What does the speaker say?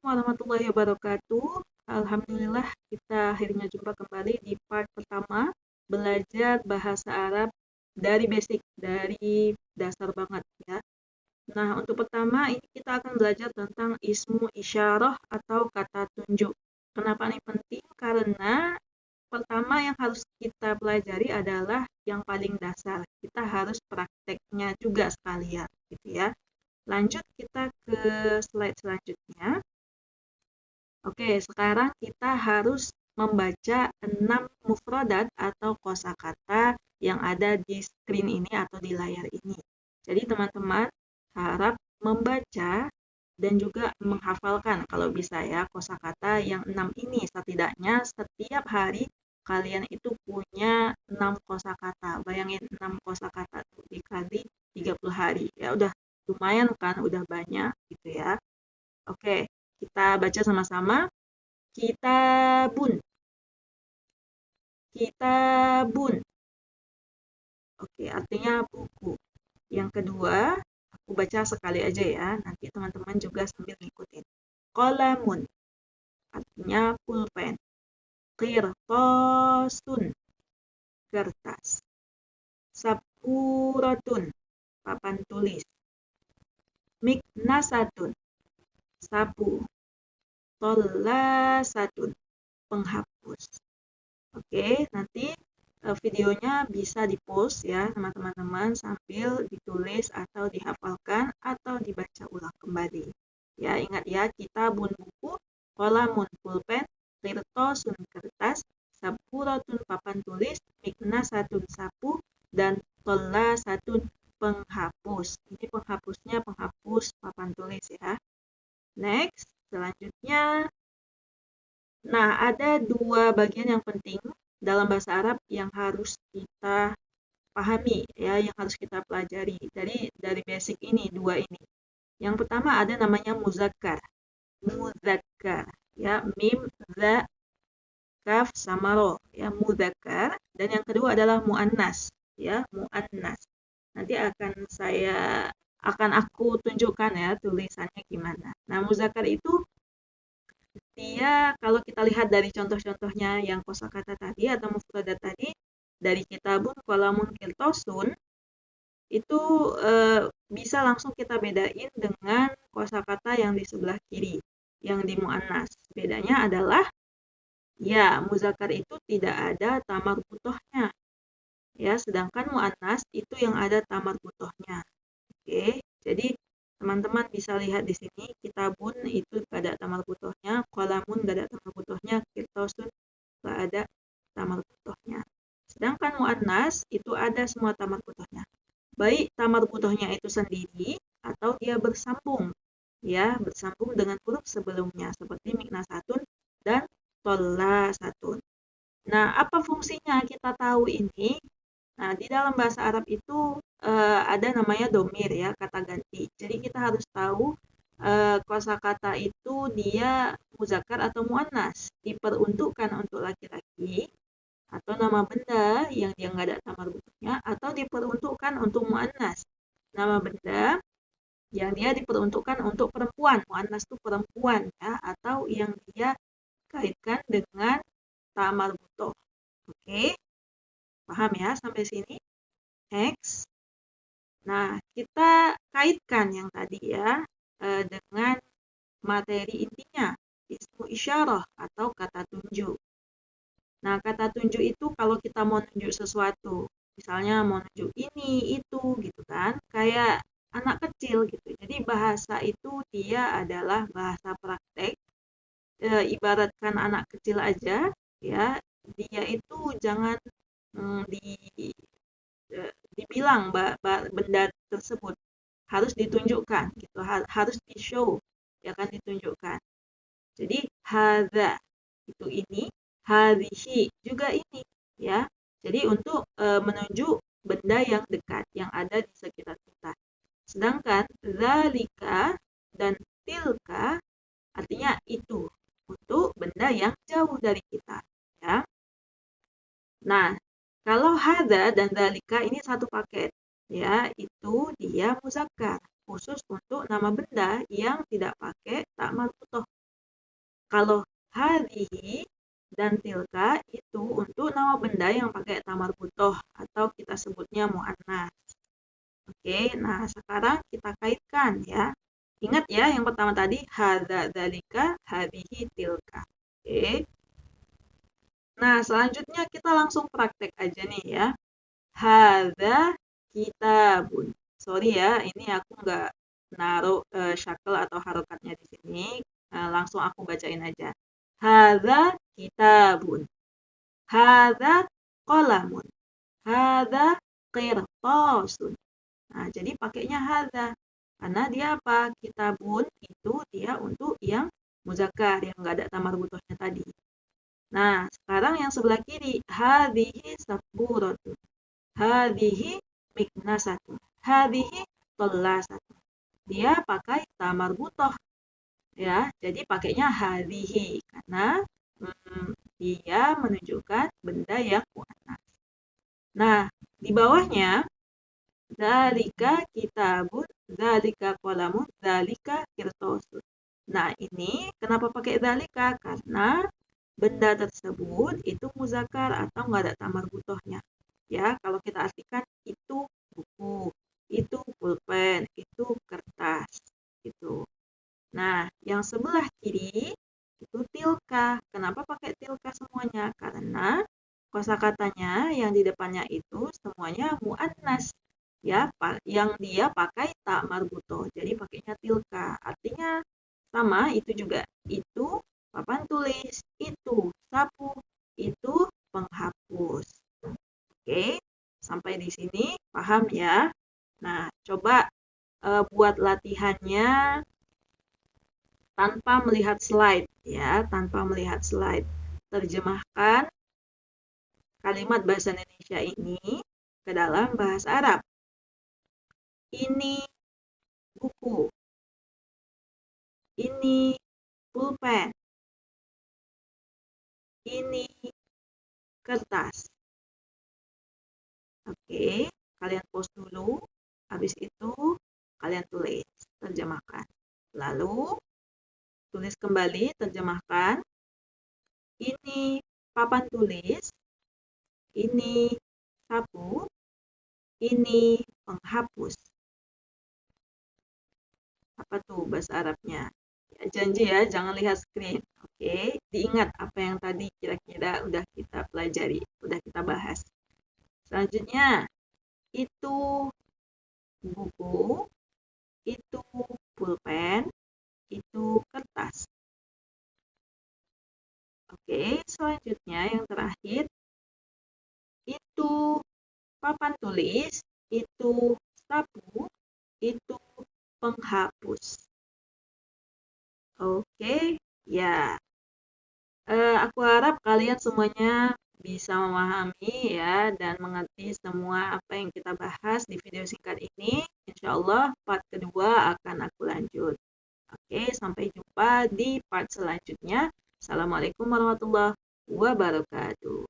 warahmatullahi wabarakatuh. Alhamdulillah kita akhirnya jumpa kembali di part pertama belajar bahasa Arab dari basic, dari dasar banget ya. Nah, untuk pertama ini kita akan belajar tentang ismu isyarah atau kata tunjuk. Kenapa ini penting? Karena pertama yang harus kita pelajari adalah yang paling dasar. Kita harus prakteknya juga sekalian gitu ya. Lanjut kita ke slide selanjutnya. Oke, sekarang kita harus membaca 6 mufradat atau kosakata yang ada di screen ini atau di layar ini. Jadi teman-teman harap membaca dan juga menghafalkan kalau bisa ya kosakata yang 6 ini. Setidaknya setiap hari kalian itu punya 6 kosakata. Bayangin 6 kosakata dikali 30 hari. Ya udah lumayan kan, udah banyak gitu ya. Oke, kita baca sama-sama. Kitabun, kitabun. Oke, artinya buku. Yang kedua, aku baca sekali aja ya. Nanti teman-teman juga sambil ngikutin. Qalamun, artinya pulpen. Qirtasun, kertas. Saburatun, papan tulis. Miknasatun, sapu. Tolasatun, penghapus. Oke, nanti videonya bisa di-post ya sama teman-teman sambil ditulis atau dihafalkan atau dibaca ulang kembali. Ya, ingat ya, kitabun buku, qalamun pulpen, qirtasun kertas, saburatun papan tulis, miknasatun sapu, dan tolasatun penghapus. Ini penghapusnya penghapus papan tulis ya. Next, selanjutnya. Nah, ada dua bagian yang penting dalam bahasa Arab yang harus kita pahami ya, yang harus kita pelajari dari basic ini, dua ini. Yang pertama ada namanya muzakkar. Muzakkar ya, mim, za, kaf sama ro ya, muzakkar. Dan yang kedua adalah muannas ya, muannas. Nanti akan aku tunjukkan ya tulisannya gimana. Nah, muzakkar itu dia kalau kita lihat dari contoh-contohnya yang kosakata tadi atau mufradat tadi dari kitabun, qalamun, qirtasun itu bisa langsung kita bedain dengan kosakata yang di sebelah kiri yang di muannas. Bedanya adalah ya muzakkar itu tidak ada tamar butohnya ya, sedangkan muannas itu yang ada tamar butohnya. Oke, jadi teman-teman bisa lihat di sini kitabun itu gak ada tamar butohnya, qalamun gak ada tamar butohnya, qirtasun gak ada tamar butohnya. Sedangkan muannas itu ada semua tamar butohnya. Baik tamar butohnya itu sendiri atau dia bersambung. Ya, bersambung dengan huruf sebelumnya seperti miknasatun dan tolasatun. Nah, apa fungsinya kita tahu ini? Nah, di dalam bahasa Arab itu ada namanya domir ya, kata ganti. Jadi kita harus tahu kosakata itu dia muzakkar atau muannas, diperuntukkan untuk laki-laki atau nama benda yang dia nggak ada tamar butuhnya, atau diperuntukkan untuk muannas, nama benda yang dia diperuntukkan untuk perempuan. Muannas itu perempuan ya, atau yang dia kaitkan dengan tamar butuh. Oke, paham ya sampai sini? Next. Nah, kita kaitkan yang tadi ya dengan materi intinya, ismu isyarah atau kata tunjuk. Nah, kata tunjuk itu kalau kita mau nunjuk sesuatu, misalnya mau nunjuk ini, itu gitu kan, kayak anak kecil gitu. Jadi bahasa itu dia adalah bahasa praktek, ibaratkan anak kecil aja ya, dia itu jangan di dibilang benda tersebut harus ditunjukkan gitu, harus di show ya kan, ditunjukkan. Jadi hadza itu ini, hadhihi juga ini ya. Jadi untuk menunjuk benda yang dekat yang ada di sekitar kita. Sedangkan zalika dan tilka artinya itu untuk benda yang jauh dari kita ya. Nah, kalau hadza dan dzalika ini satu paket, ya, itu dia muzakkar, khusus untuk nama benda yang tidak pakai tak marbutoh. Kalau hadhihi dan tilka itu untuk nama benda yang pakai tamar butoh atau kita sebutnya mu'annas. Oke, nah sekarang kita kaitkan ya. Ingat ya yang pertama tadi hadza dzalika hadhihi tilka. Oke. Nah, selanjutnya kita langsung praktek aja nih ya. Hadza kitabun. Sorry ya, ini aku nggak naruh shackle atau harokatnya di sini. Langsung aku bacain aja. Hadza kitabun. Hadza qalamun. Hadza qirtasun. Nah, jadi pakainya hadza. Karena dia apa? Kitabun itu dia untuk yang muzakkar, yang nggak ada tamar butohnya tadi. Nah, sekarang yang sebelah kiri. Hadhihi saburatun. Hadhihi miknasatun. Hadhihi tollasatun. Dia pakai tamar butoh. Ya, jadi pakainya hadhihi. Karena dia menunjukkan benda yang muannas. Nah, di bawahnya dzalika kitabun, dzalika qalamun, dzalika qirtasun. Nah, ini kenapa pakai dzalika? Karena benda tersebut itu muzakkar atau nggak ada tamar butohnya. Ya, kalau kita artikan itu buku, itu pulpen, itu kertas, gitu. Nah, yang sebelah kiri itu tilka. Kenapa pakai tilka semuanya? Karena kosakatanya yang di depannya itu semuanya muannas. Ya, yang dia pakai tak marbuto. Jadi pakainya tilka. Artinya sama, itu juga. Itu papan tulis, itu sapu, itu penghapus. Oke, sampai di sini paham ya? Nah, coba buat latihannya tanpa melihat slide ya, tanpa melihat slide. Terjemahkan kalimat bahasa Indonesia ini ke dalam bahasa Arab. Ini buku. Ini pulpen. Ini kertas. Oke, kalian pause dulu. Habis itu kalian tulis, terjemahkan. Lalu tulis kembali, terjemahkan. Ini papan tulis. Ini sapu. Ini penghapus. Apa tuh bahasa Arabnya? Ya, janji ya, jangan lihat screen. Oke, diingat apa yang tadi kira-kira udah kita pelajari, udah kita bahas. Selanjutnya, itu buku, itu pulpen, itu kertas. Oke, selanjutnya yang terakhir, itu papan tulis, itu sapu, itu penghapus. Oke, ya. Aku harap kalian semuanya bisa memahami ya dan mengerti semua apa yang kita bahas di video singkat ini. Insya Allah part kedua akan aku lanjut. Oke, sampai jumpa di part selanjutnya. Assalamualaikum warahmatullahi wabarakatuh.